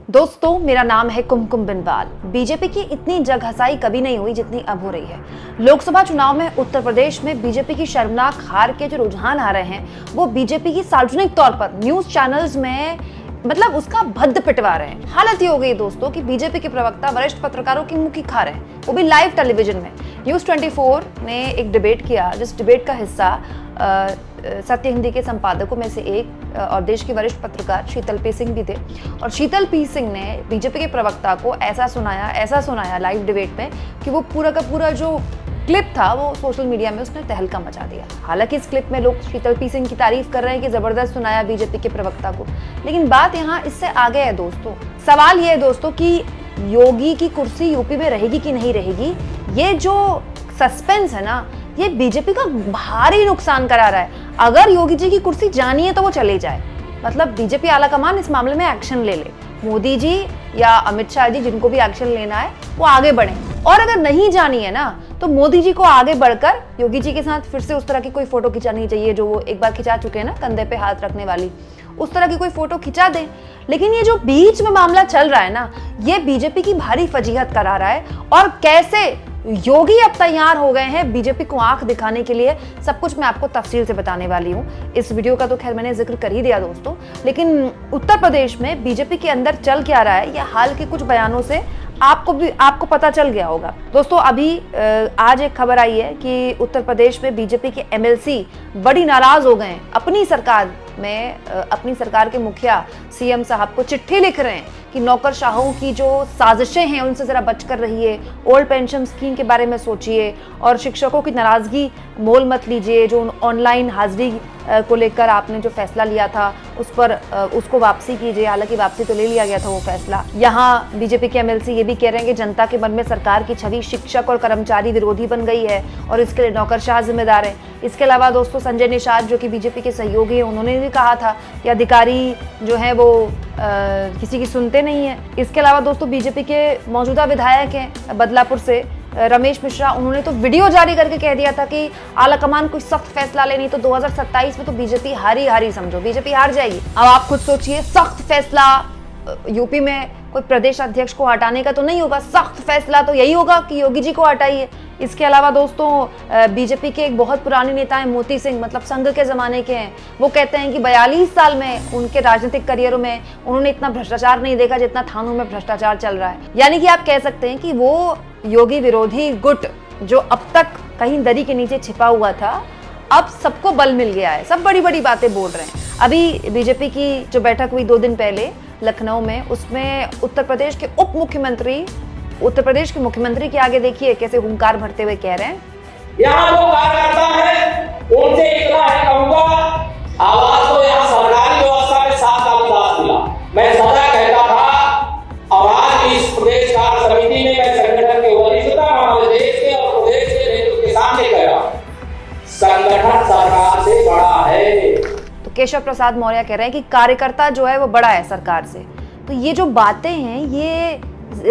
दोस्तों, मेरा नाम है कुमकुम बिनवाल। बीजेपी की इतनी जगहसाई कभी नहीं हुई जितनी अब हो रही है। लोकसभा चुनाव में उत्तर प्रदेश में बीजेपी की शर्मनाक हार के जो रुझान आ रहे हैं, वो बीजेपी की सार्वजनिक तौर पर न्यूज चैनल्स में उसका भद्द पिटवा रहे हैं। हालत ये हो गई दोस्तों कि बीजेपी के प्रवक्ता वरिष्ठ पत्रकारों की मुंह की खा रहे हैं, वो भी लाइव टेलीविजन में। न्यूज 24 ने एक डिबेट किया, जिस डिबेट का हिस्सा सत्य हिंदी के संपादकों में से एक और देश के वरिष्ठ पत्रकार शीतल पी सिंह भी थे। और शीतल पी सिंह ने बीजेपी के प्रवक्ता को ऐसा सुनाया लाइव डिबेट में कि वो पूरा का पूरा जो क्लिप था वो सोशल मीडिया में उसने तहलका मचा दिया। हालांकि इस क्लिप में लोग शीतल पी सिंह की तारीफ कर रहे हैं कि जबरदस्त सुनाया बीजेपी के प्रवक्ता को, लेकिन बात यहाँ इससे आगे है दोस्तों। सवाल ये है दोस्तों कि योगी की कुर्सी यूपी में रहेगी कि नहीं रहेगी। ये जो सस्पेंस है ना, ये बीजेपी का भारी नुकसान करा रहा है। अगर योगी जी की कुर्सी जानी है तो वो चले जाए, मतलब बीजेपी आलाकमान इस मामले में एक्शन ले ले। मोदी जी या अमित शाह जी, जिनको भी एक्शन लेना है वो आगे बढ़े। और अगर नहीं जानी है ना, तो मोदी जी को आगे बढ़कर योगी जी के साथ फिर से उस तरह की कोई फोटो खिंचानी चाहिए जो वो एक बार खिंचा चुके हैं ना, कंधे पे हाथ रखने वाली, उस तरह की कोई फोटो खिंचा दें। लेकिन ये जो बीच में मामला चल रहा है ना, ये बीजेपी की भारी फजीहत करा रहा है। और कैसे योगी अब तैयार हो गए हैं बीजेपी को आंख दिखाने के लिए, सब कुछ मैं आपको तफसील से बताने वाली हूँ। इस वीडियो का तो खैर मैंने जिक्र कर ही दिया दोस्तों, लेकिन उत्तर प्रदेश में बीजेपी के अंदर चल क्या रहा है, यह हाल के कुछ बयानों से आपको पता चल गया होगा। दोस्तों, अभी आज एक खबर आई है कि उत्तर प्रदेश में बीजेपी के एमएलसी बड़ी नाराज हो गए हैं। अपनी सरकार के मुखिया सीएम साहब को चिट्ठी लिख रहे हैं कि नौकरशाहों की जो साजिशें हैं उनसे जरा बचकर रहिए, ओल्ड पेंशन स्कीम के बारे में सोचिए और शिक्षकों की नाराजगी मोल मत लीजिए। जो ऑनलाइन हाजिरी को लेकर आपने जो फैसला लिया था उसको वापसी कीजिए। हालांकि वापसी तो ले लिया गया था वो फैसला। यहाँ बीजेपी के एमएलसी ये भी कह रहे हैं कि जनता के मन में सरकार की छवि शिक्षक और कर्मचारी विरोधी बन गई है और इसके लिए नौकरशाह जिम्मेदार है। इसके अलावा दोस्तों, संजय निषाद जो कि बीजेपी के सहयोगी हैं, उन्होंने भी कहा था कि अधिकारी जो है वो किसी की सुनते नहीं है। इसके अलावा दोस्तों, बीजेपी के मौजूदा विधायक हैं बदलापुर से रमेश मिश्रा, उन्होंने तो वीडियो जारी करके कह दिया था कि आलाकमान कोई सख्त फैसला लेनी तो 2027 में तो बीजेपी हारी समझो, बीजेपी हार जाएगी। अब आप खुद सोचिए, सख्त फैसला यूपी में कोई प्रदेश अध्यक्ष को हटाने का तो नहीं होगा, सख्त फैसला तो यही होगा कि योगी जी को हटाइए। इसके अलावा दोस्तों, बीजेपी के एक बहुत पुराने नेता हैं मोती सिंह, मतलब संघ के जमाने के हैं। वो कहते हैं कि 42 साल में उनके राजनीतिक करियर में उन्होंने इतना भ्रष्टाचार नहीं देखा जितना थानों में भ्रष्टाचार चल रहा है। यानी कि आप कह सकते हैं कि वो योगी विरोधी गुट जो अब तक कहीं दरी के नीचे छिपा हुआ था, अब सबको बल मिल गया है, सब बड़ी बड़ी बातें बोल रहे हैं। अभी बीजेपी की जो बैठक हुई 2 दिन पहले लखनऊ में, उसमें उत्तर प्रदेश के मुख्यमंत्री के आगे देखिए कैसे हुंकार भरते हुए कह रहे हैं, यहाँ जो कार्यकर्ता है उनसे इतना है कहूंगा, आवाज तो यहाँ सरकारी व्यवस्था में 7 साल विकास मिला। मैं सदा कहता था, और आज इस प्रदेश कार्य समिति में मैं संगठन के वरिष्ठता हमारे देश के और प्रदेश के नेतृत्व के सामने कह रहा हूं, संगठन सरकार से बड़ा है। तो केशव प्रसाद मौर्य कह रहे हैं कि कार्यकर्ता जो है वो बड़ा है सरकार से। तो ये जो बातें हैं, ये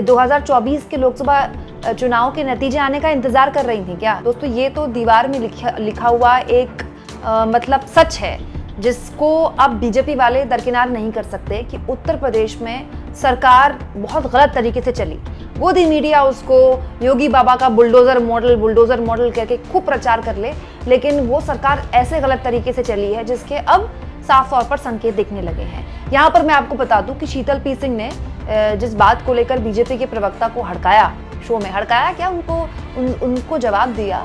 2024 के लोकसभा चुनाव के नतीजे आने का इंतजार कर रही थी क्या दोस्तों? ये तो दीवार में लिखा हुआ एक सच है, जिसको अब बीजेपी वाले दरकिनार नहीं कर सकते कि उत्तर प्रदेश में सरकार बहुत गलत तरीके से चली। मोदी मीडिया उसको योगी बाबा का बुलडोजर मॉडल करके खूब प्रचार कर ले, लेकिन वो सरकार ऐसे गलत तरीके से चली है जिसके अब साफ तौर पर संकेत दिखने लगे हैं। यहाँ पर मैं आपको बता दूं कि शीतल पी सिंह ने जिस बात को लेकर बीजेपी के प्रवक्ता को हड़काया, शो में हड़काया क्या, उनको जवाब दिया,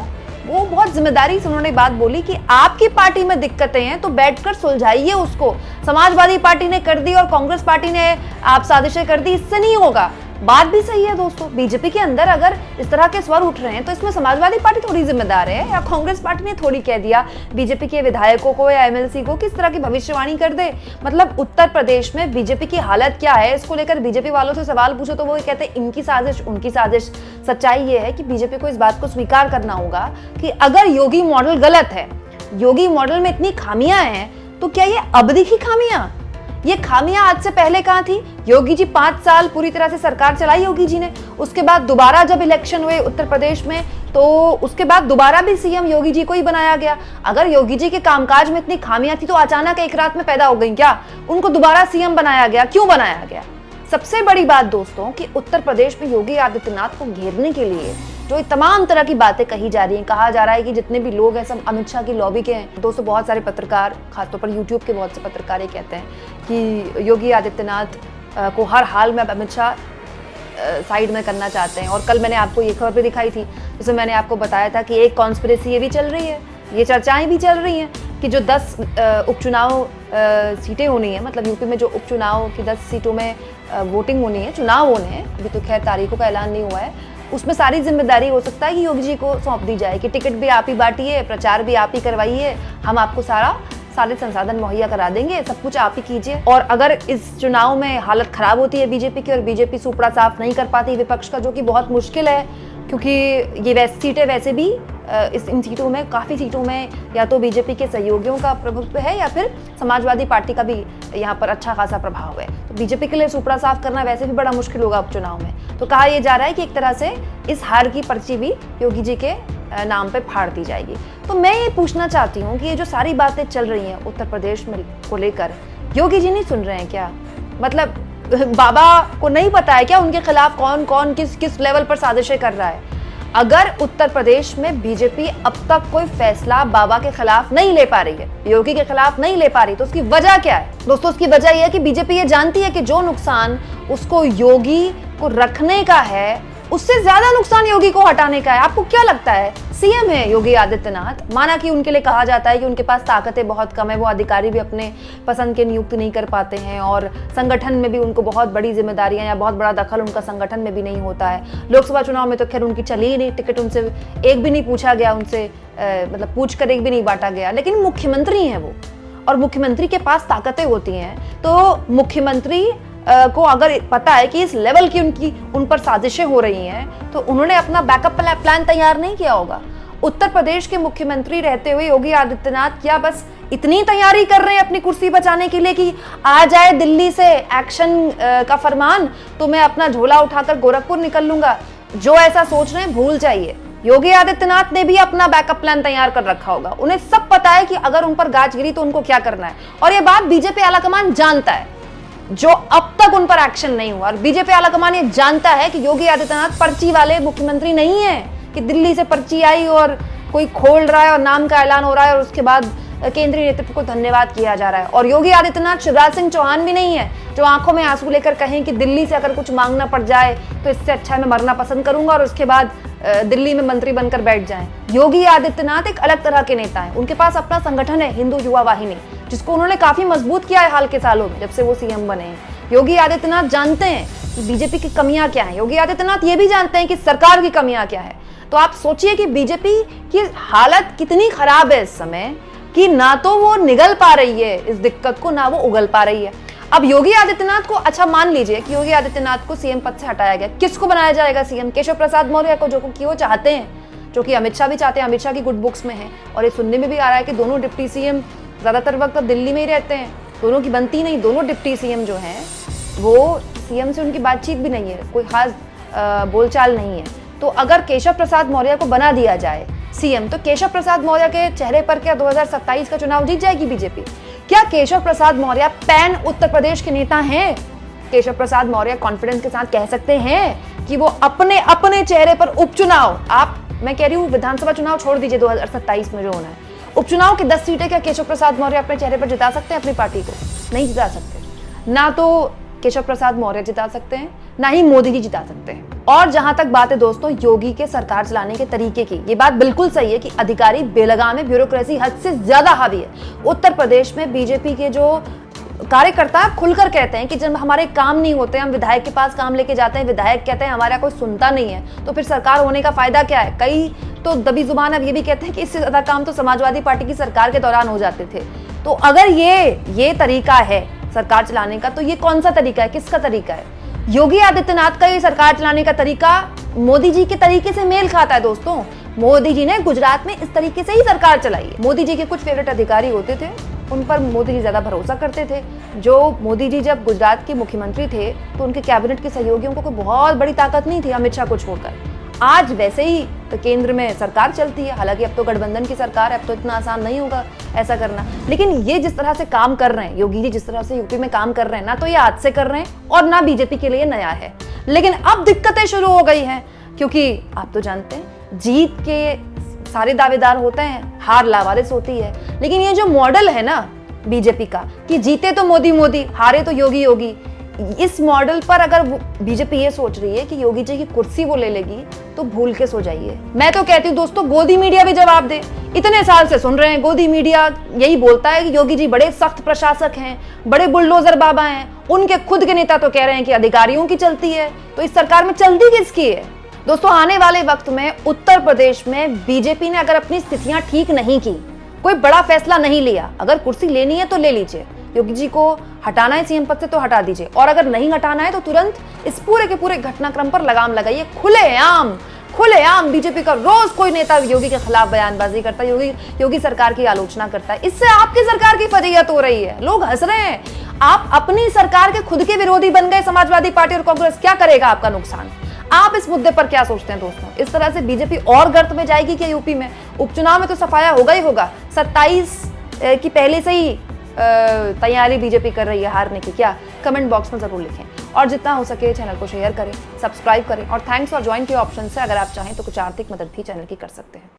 वो बहुत जिम्मेदारी से उन्होंने बात बोली कि आपकी पार्टी में दिक्कतें हैं तो बैठकर सुलझाइए उसको। समाजवादी पार्टी ने कर दी और कांग्रेस पार्टी ने आप साजिशें कर दी, इससे नहीं होगा। बात भी सही है दोस्तों, बीजेपी के अंदर अगर इस तरह के स्वर उठ रहे हैं तो इसमें समाजवादी पार्टी थोड़ी जिम्मेदार है, या कांग्रेस पार्टी ने थोड़ी कह दिया बीजेपी के विधायकों को या एमएलसी को किस तरह की भविष्यवाणी कर दे। मतलब उत्तर प्रदेश में बीजेपी की हालत क्या है, इसको लेकर बीजेपी वालों से सवाल पूछो तो वो कहते हैं इनकी साजिश उनकी साजिश। सच्चाई ये है कि बीजेपी को इस बात को स्वीकार करना होगा कि अगर योगी मॉडल गलत है, योगी मॉडल में इतनी खामियां हैं, तो क्या ये अब दिखी खामियां? ये खामियां आज से पहले कहां थी? योगी जी 5 साल पूरी तरह से सरकार चलाई योगी जी ने, उसके बाद दोबारा जब इलेक्शन हुए उत्तर प्रदेश में तो उसके बाद दोबारा भी सीएम योगी जी को ही बनाया गया। अगर योगी जी के कामकाज में इतनी खामियां थी तो अचानक एक रात में पैदा हो गई क्या? उनको दोबारा सीएम बनाया गया, क्यों बनाया गया? सबसे बड़ी बात दोस्तों कि उत्तर प्रदेश में योगी आदित्यनाथ को घेरने के लिए जो तमाम तरह की बातें कही जा रही हैं, कहा जा रहा है कि जितने भी लोग हैं सब अमित शाह की लॉबी के हैं। दोस्तों बहुत सारे पत्रकार, खासतौर पर यूट्यूब के बहुत से पत्रकार ये कहते हैं कि योगी आदित्यनाथ को हर हाल में अब अमित शाह साइड में करना चाहते हैं। और कल मैंने आपको ये खबर भी दिखाई थी जिसमें मैंने आपको बताया था कि एक कॉन्स्पिरेसी ये भी चल रही है, ये चर्चाएं भी चल रही हैं कि जो 10 उपचुनाव सीटें होनी है, मतलब यूपी में जो उपचुनाव की 10 सीटों में वोटिंग होनी है, चुनाव होने हैं, अभी तो खैर तारीखों का ऐलान नहीं हुआ है, उसमें सारी जिम्मेदारी हो सकता है कि योगी जी को सौंप दी जाए कि टिकट भी आप ही बांटिए, प्रचार भी आप ही करवाइए, हम आपको सारे संसाधन मुहैया करा देंगे, सब कुछ आप ही कीजिए। और अगर इस चुनाव में हालत खराब होती है बीजेपी की और बीजेपी सुपड़ा साफ नहीं कर पाती विपक्ष का, जो कि बहुत मुश्किल है क्योंकि ये सीटें वैसे भी इन सीटों में, काफ़ी सीटों में या तो बीजेपी के सहयोगियों का प्रभुत्व है या फिर समाजवादी पार्टी का भी यहाँ पर अच्छा खासा प्रभाव है। तो बीजेपी के लिए सुपड़ा साफ करना वैसे भी बड़ा मुश्किल होगा उपचुनाव में। तो कहा यह जा रहा है कि एक तरह से इस हार की पर्ची भी योगी जी के नाम पे फाड़ दी जाएगी। तो मैं ये पूछना चाहती हूँ कि ये जो सारी बातें चल रही हैं उत्तर प्रदेश में को लेकर, योगी जी नहीं सुन रहे हैं क्या? मतलब बाबा को नहीं पता है क्या उनके खिलाफ कौन कौन किस लेवल पर साजिशें कर रहा है? अगर उत्तर प्रदेश में बीजेपी अब तक कोई फैसला बाबा के खिलाफ नहीं ले पा रही है, योगी के खिलाफ नहीं ले पा रही, तो उसकी वजह क्या है दोस्तों? उसकी वजह यह है कि बीजेपी ये जानती है कि जो नुकसान उसको योगी को रखने का है उससे ज्यादा नुकसान योगी को हटाने का है। आपको क्या लगता है? सीएम है योगी आदित्यनाथ, माना कि उनके लिए कहा जाता है कि उनके पास ताकतें बहुत कम है, वो अधिकारी भी अपने पसंद के नियुक्त नहीं कर पाते हैं और संगठन में भी उनको बहुत बड़ी जिम्मेदारियां या बहुत बड़ा दखल उनका संगठन में भी नहीं होता है। लोकसभा चुनाव में तो खैर उनकी चली ही नहीं, टिकट उनसे एक भी नहीं पूछा गया, उनसे मतलब पूछ कर एक भी नहीं बांटा गया। लेकिन मुख्यमंत्री हैं वो, और मुख्यमंत्री के पास ताकतें होती हैं, तो मुख्यमंत्री को अगर पता है कि इस लेवल की उन पर साजिशें हो रही हैं, तो उन्होंने अपना बैकअप प्लान तैयार नहीं किया होगा। उत्तर प्रदेश के मुख्यमंत्री रहते हुए योगी आदित्यनाथ क्या बस इतनी तैयारी कर रहे हैं अपनी कुर्सी बचाने के लिए कि आ जाए दिल्ली से एक्शन का फरमान तो मैं अपना झोला उठाकर गोरखपुर निकल लूंगा? जो ऐसा सोच रहे हैं भूल जाइए। योगी आदित्यनाथ ने भी अपना बैकअप प्लान तैयार कर रखा होगा। उन्हें सब पता है कि अगर उन पर गाज गिरी तो उनको क्या करना है, और ये बात बीजेपी आलाकमान जानता है, जो अब तक उन पर एक्शन नहीं हुआ। और बीजेपी आलाकमान ये जानता है कि योगी आदित्यनाथ पर्ची वाले मुख्यमंत्री नहीं है कि दिल्ली से पर्ची आई और कोई खोल रहा है और नाम का ऐलान हो रहा है और उसके बाद केंद्रीय नेतृत्व को धन्यवाद किया जा रहा है। और योगी आदित्यनाथ शिवराज सिंह चौहान भी नहीं है जो आंखों में आंसू लेकर कहें कि दिल्ली से अगर कुछ मांगना पड़ जाए तो इससे अच्छा मैं मरना पसंद करूंगा और उसके बाद दिल्ली में मंत्री बनकर बैठ जाएं। योगी आदित्यनाथ एक अलग तरह के नेता हैं। उनके पास अपना संगठन है हिंदू युवा वाहिनी, जिसको उन्होंने काफी मजबूत किया है हाल के सालों में जब से वो सीएम बने हैं। योगी आदित्यनाथ जानते हैं कि बीजेपी की कमियां क्या हैं। योगी आदित्यनाथ ये भी जानते हैं कि सरकार की कमियां क्या है। तो आप सोचिए कि बीजेपी की हालत कितनी खराब है इस समय कि ना तो वो निगल पा रही है इस दिक्कत को, ना वो उगल पा रही है। अब योगी आदित्यनाथ को, अच्छा मान लीजिए कि योगी आदित्यनाथ को सीएम पद से हटाया गया, किसको बनाया जाएगा सीएम? केशव प्रसाद मौर्य को, जो कि वो चाहते हैं, जो कि अमित शाह भी चाहते हैं, अमित शाह की गुड बुक्स में है। और ये सुनने में भी आ रहा है कि दोनों डिप्टी सीएम ज्यादातर वक्त दिल्ली में ही रहते हैं, दोनों की बनती नहीं। दोनों डिप्टी सीएम जो हैं वो सीएम से उनकी बातचीत भी नहीं है, कोई खास बोलचाल नहीं है। तो अगर केशव प्रसाद मौर्य को बना दिया जाए सीएम, तो केशव प्रसाद मौर्य के चेहरे पर क्या 2027 का चुनाव जीत जाएगी बीजेपी? क्या केशव प्रसाद मौर्य पैन उत्तर प्रदेश के नेता हैं? केशव प्रसाद मौर्य कॉन्फिडेंस के साथ कह सकते हैं कि वो अपने चेहरे पर उपचुनाव, मैं कह रही हूँ विधानसभा चुनाव छोड़ दीजिए 2027 में जो होना है, उपचुनाव की 10 सीटें क्या केशव प्रसाद मौर्य अपने चेहरे पर जिता सकते हैं अपनी पार्टी को? नहीं जिता सकते। ना तो केशव प्रसाद मौर्य जिता सकते हैं, ना ही मोदी जी जिता सकते हैं। और जहां तक बात है दोस्तों योगी के सरकार चलाने के तरीके की, ये बात बिल्कुल सही है कि अधिकारी बेलगाम है, ब्यूरोक्रेसी हद से ज्यादा हावी है। उत्तर प्रदेश में बीजेपी के जो कार्यकर्ता खुलकर कहते हैं कि जब हमारे काम नहीं होते, हम विधायक के पास काम लेके जाते हैं, विधायक कहते हैं हमारा कोई सुनता नहीं है, तो फिर सरकार होने का फायदा क्या है? कई तो दबी जुबान अब ये भी कहते हैं कि इससे ज्यादा काम तो समाजवादी पार्टी की सरकार के दौरान हो जाते थे। तो अगर ये तरीका है सरकार चलाने का, तो ये कौन सा तरीका है, किसका तरीका है? योगी आदित्यनाथ का ये सरकार चलाने का तरीका मोदी जी के तरीके से मेल खाता है दोस्तों। मोदी जी ने गुजरात में इस तरीके से ही सरकार चलाई है। मोदी जी के कुछ फेवरेट अधिकारी होते थे, उन पर मोदी जी ज्यादा भरोसा करते थे। जो मोदी जी जब गुजरात के मुख्यमंत्री थे तो उनके कैबिनेट के सहयोगियों को कोई बहुत बड़ी ताकत नहीं थी अमित शाह को छोड़कर। आज वैसे ही तो केंद्र में सरकार चलती है। हालांकि अब तो गठबंधन की सरकार है, अब तो इतना आसान नहीं होगा ऐसा करना। लेकिन ये जिस तरह से काम कर रहे हैं योगी जी, जिस तरह से यूपी में काम कर रहे हैं ना, तो ये आज से कर रहे हैं और ना बीजेपी के लिए नया है। लेकिन अब दिक्कतें शुरू हो गई हैं, क्योंकि आप तो जानते हैं जीत के सारे दावेदार होते हैं, हार लावारिस होती है। लेकिन ये जो मॉडल है ना बीजेपी का कि जीते तो मोदी मोदी, हारे तो योगी योगी, इस मॉडल पर अगर बीजेपी ये सोच रही है कि योगी जी की कुर्सी वो ले लेगी तो भूल के सो जाइए। मैं तो कहती हूँ दोस्तों, गोदी मीडिया भी जवाब दे। इतने साल से सुन रहे हैं, गोदी मीडिया यही बोलता है कि योगी जी बड़े सख्त प्रशासक हैं, बड़े बुलडोजर बाबा हैं। उनके खुद के नेता तो कह रहे हैं कि अधिकारियों की चलती है, तो इस सरकार में चलती किसकी है? दोस्तों, आने वाले वक्त में उत्तर प्रदेश में बीजेपी ने अगर अपनी स्थितियां ठीक नहीं की, कोई बड़ा फैसला नहीं लिया, अगर कुर्सी लेनी है तो ले लीजिए, योगी जी को हटाना है सीएम पद से तो हटा दीजिए, और अगर नहीं हटाना है तो तुरंत इस पूरे के पूरे घटनाक्रम पर लगाम लगाइए। खुलेआम बीजेपी का रोज कोई नेता योगी के खिलाफ बयानबाजी करता है, योगी सरकार की आलोचना करता है। इससे आपकी सरकार की फजीहत हो रही है, लोग हंस रहे हैं। आप अपनी सरकार के खुद के विरोधी बन गए, समाजवादी पार्टी और कांग्रेस। क्या करेगा आपका नुकसान? आप इस मुद्दे पर क्या सोचते हैं दोस्तों? इस तरह से बीजेपी और गर्त में जाएगी क्या यूपी में? उपचुनाव में तो सफाया होगा ही होगा। 27 की पहले से ही तैयारी बीजेपी कर रही है हारने की। क्या? कमेंट बॉक्स में जरूर लिखें, और जितना हो सके चैनल को शेयर करें, सब्सक्राइब करें, और थैंक्स और ज्वाइन के ऑप्शन से अगर आप चाहें तो कुछ आर्थिक मदद भी चैनल की कर सकते हैं।